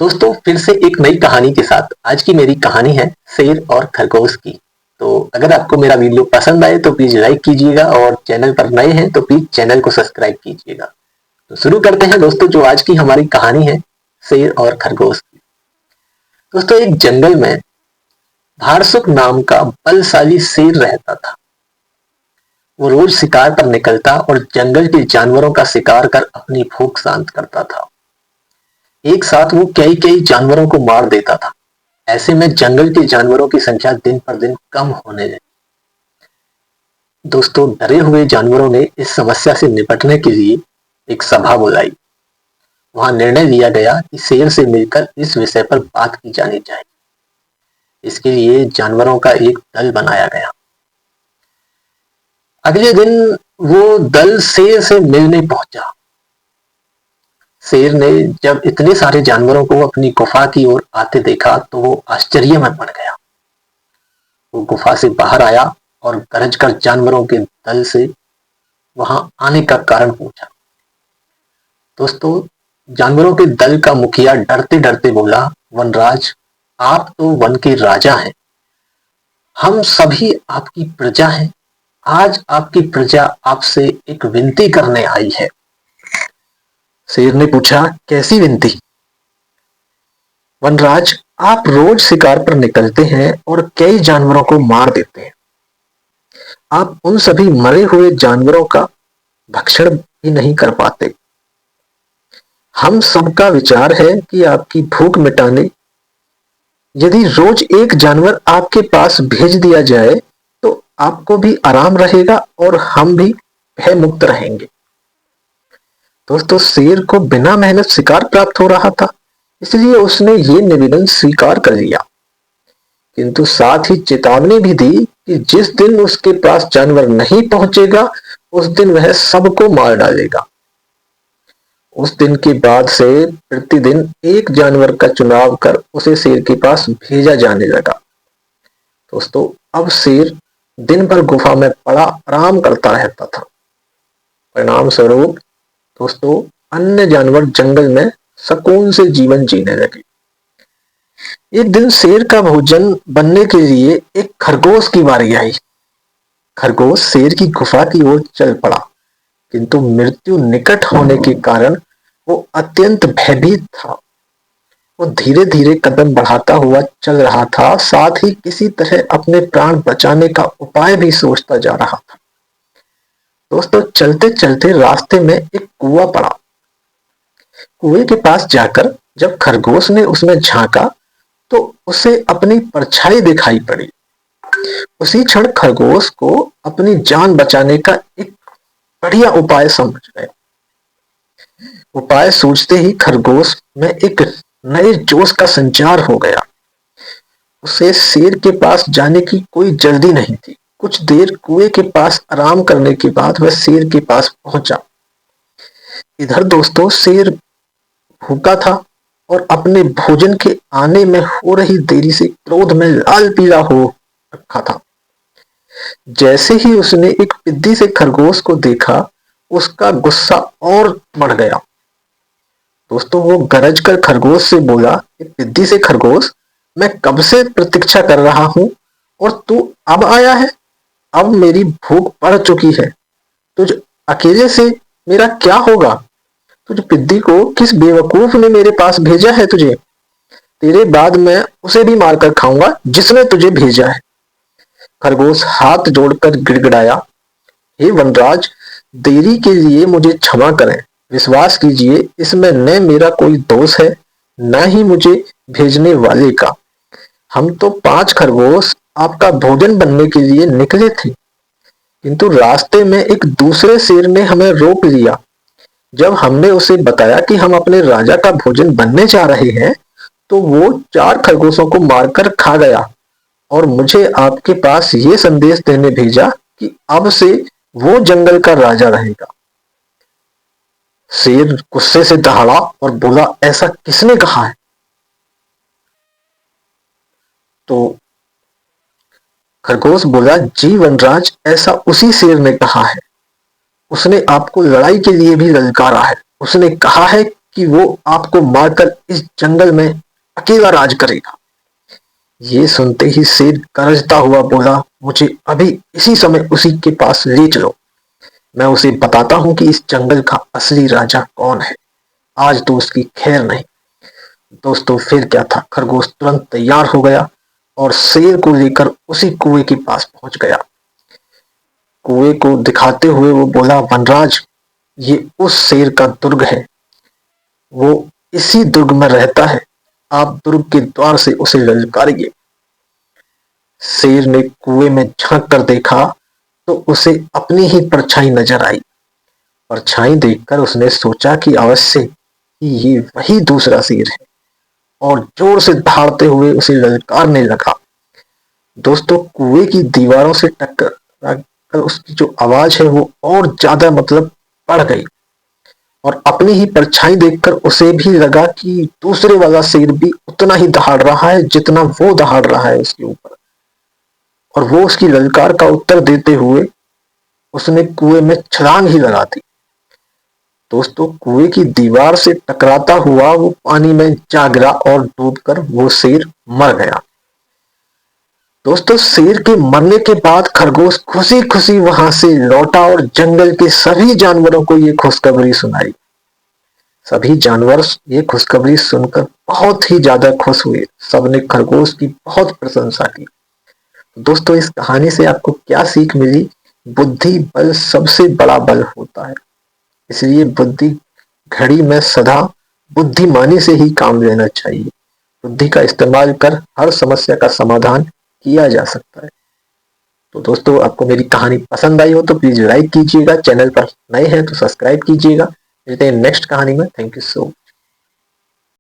दोस्तों फिर से एक नई कहानी के साथ आज की मेरी कहानी है शेर और खरगोश की। तो अगर आपको मेरा वीडियो पसंद आए तो प्लीज लाइक कीजिएगा और चैनल पर नए हैं तो प्लीज चैनल को सब्सक्राइब कीजिएगा। तो शुरू करते हैं दोस्तों, जो आज की हमारी कहानी है शेर और खरगोश की। दोस्तों एक जंगल में भारसुक नाम का बलशाली शेर रहता था। वो रोज शिकार पर निकलता और जंगल के जानवरों का शिकार कर अपनी भूख शांत करता था। एक साथ वो कई कई जानवरों को मार देता था। ऐसे में जंगल के जानवरों की संख्या दिन पर दिन कम होने लगी। दोस्तों डरे हुए जानवरों ने इस समस्या से निपटने के लिए एक सभा बुलाई। वहां निर्णय लिया गया कि शेर से मिलकर इस विषय पर बात की जानी चाहिए। इसके लिए जानवरों का एक दल बनाया गया। अगले दिन वो दल शेर से मिलने पहुंचा। शेर ने जब इतने सारे जानवरों को अपनी गुफा की ओर आते देखा तो वो आश्चर्य में पड़ गया। वो गुफा से बाहर आया और गरज कर जानवरों के दल से वहां आने का कारण पूछा। दोस्तों जानवरों के दल का मुखिया डरते डरते बोला, वनराज, आप तो वन के राजा हैं, हम सभी आपकी प्रजा हैं। आज आपकी प्रजा आपसे एक विनती करने आई है। शेर ने पूछा, कैसी विनती? वनराज, आप रोज शिकार पर निकलते हैं और कई जानवरों को मार देते हैं। आप उन सभी मरे हुए जानवरों का भक्षण भी नहीं कर पाते। हम सबका विचार है कि आपकी भूख मिटाने यदि रोज एक जानवर आपके पास भेज दिया जाए तो आपको भी आराम रहेगा और हम भी भय मुक्त रहेंगे। दोस्तों शेर को बिना मेहनत शिकार प्राप्त हो रहा था, इसलिए उसने ये निवेदन स्वीकार कर लिया, किंतु साथ ही चेतावनी भी दी कि जिस दिन उसके पास जानवर नहीं पहुंचेगा उस दिन वह सबको मार डालेगा। उस दिन के बाद से प्रतिदिन एक जानवर का चुनाव कर उसे शेर के पास भेजा जाने लगा। दोस्तों अब शेर दिन भर गुफा में पड़ा आराम करता रहता था। परिणाम स्वरूप दोस्तों अन्य जानवर जंगल में सुकून से जीवन जीने लगे। एक दिन शेर का भोजन बनने के लिए एक खरगोश की बारी आई। खरगोश शेर की गुफा की ओर चल पड़ा, किंतु मृत्यु निकट होने के कारण वो अत्यंत भयभीत था। वो धीरे धीरे कदम बढ़ाता हुआ चल रहा था, साथ ही किसी तरह अपने प्राण बचाने का उपाय भी सोचता जा रहा था। दोस्तों चलते चलते रास्ते में एक कुआं पड़ा। कुएं के पास जाकर जब खरगोश ने उसमें झांका तो उसे अपनी परछाई दिखाई पड़ी। उसी क्षण खरगोश को अपनी जान बचाने का एक बढ़िया उपाय समझ गया। उपाय सोचते ही खरगोश में एक नए जोश का संचार हो गया। उसे शेर के पास जाने की कोई जल्दी नहीं थी। कुछ देर कुएं के पास आराम करने के बाद वह शेर के पास पहुंचा। इधर दोस्तों शेर भूखा था और अपने भोजन के आने में हो रही देरी से क्रोध में लाल पीला हो रखा था। जैसे ही उसने एक पिद्दी से खरगोश को देखा उसका गुस्सा और बढ़ गया। दोस्तों वो गरज कर खरगोश से बोला, पिद्दी से खरगोश, मैं कब से प्रतीक्षा कर रहा हूं और तू अब आया है। अब मेरी भूख बढ़ चुकी है, तुझ अकेले से मेरा क्या होगा। तुझ पिद्दी को किस बेवकूफ ने मेरे पास भेजा है तुझे। तेरे बाद मैं उसे भी मारकर खाऊंगा जिसने तुझे भेजा है। खरगोश हाथ जोड़कर गिड़गिड़ाया, हे वनराज, देरी के लिए मुझे क्षमा करें। विश्वास कीजिए इसमें न मेरा कोई दोष है न ही मुझे भेजने वाले का। हम तो 5 खरगोश आपका भोजन बनने के लिए निकले थे, किंतु रास्ते में एक दूसरे शेर ने हमें रोक लिया। जब हमने उसे बताया कि हम अपने राजा का भोजन बनने जा रहे हैं तो वो 4 खरगोशों को मारकर खा गया और मुझे आपके पास ये संदेश देने भेजा कि अब से वो जंगल का राजा रहेगा। शेर गुस्से से दहाड़ा और बोला, ऐसा किसने कहा है? तो खरगोश बोला, जी वनराज, ऐसा उसी शेर ने कहा है। उसने आपको लड़ाई के लिए भी ललकारा है। उसने कहा है कि वो आपको मारकर इस जंगल में अकेला राज करेगा। ये सुनते ही शेर गरजता हुआ बोला, मुझे अभी इसी समय उसी के पास ले चलो। मैं उसे बताता हूँ कि इस जंगल का असली राजा कौन है। आज तो उसकी खैर नहीं। दोस्तों फिर क्या था, खरगोश तुरंत तैयार हो गया और शेर को लेकर उसी कुएं के पास पहुंच गया। कुएं को दिखाते हुए वो बोला, वनराज, ये उस शेर का दुर्ग है। वो इसी दुर्ग में रहता है। आप दुर्ग के द्वार से उसे ललकारिए। शेर ने कुएं में झांक कर देखा तो उसे अपनी ही परछाई नजर आई। परछाई देखकर उसने सोचा कि अवश्य ही ये वही दूसरा शेर है, और जोर से दहाड़ते हुए उसे ललकारने लगा। दोस्तों कुएं की दीवारों से टकरा कर उसकी जो आवाज है वो और ज्यादा बढ़ गई, और अपनी ही परछाई देखकर उसे भी लगा कि दूसरे वाला शेर भी उतना ही दहाड़ रहा है जितना वो दहाड़ रहा है उसके ऊपर, और वो उसकी ललकार का उत्तर देते हुए उसने कुएं में छलांग ही लगा दी। दोस्तों कुएं की दीवार से टकराता हुआ वो पानी में जा गिरा और डूबकर वो शेर मर गया। दोस्तों शेर के मरने के बाद खरगोश खुशी खुशी वहां से लौटा और जंगल के सभी जानवरों को ये खुशखबरी सुनाई। सभी जानवर ये खुशखबरी सुनकर बहुत ही ज्यादा खुश हुए। सबने खरगोश की बहुत प्रशंसा की। दोस्तों इस कहानी से आपको क्या सीख मिली? बुद्धि बल सबसे बड़ा बल होता है, इसलिए बुद्धि घड़ी में सदा बुद्धिमानी से ही काम लेना चाहिए। बुद्धि का इस्तेमाल कर हर समस्या का समाधान किया जा सकता है। तो दोस्तों आपको मेरी कहानी पसंद आई हो तो प्लीज लाइक कीजिएगा, चैनल पर नए हैं तो सब्सक्राइब कीजिएगा। मिलते हैं नेक्स्ट कहानी में। Thank you so much.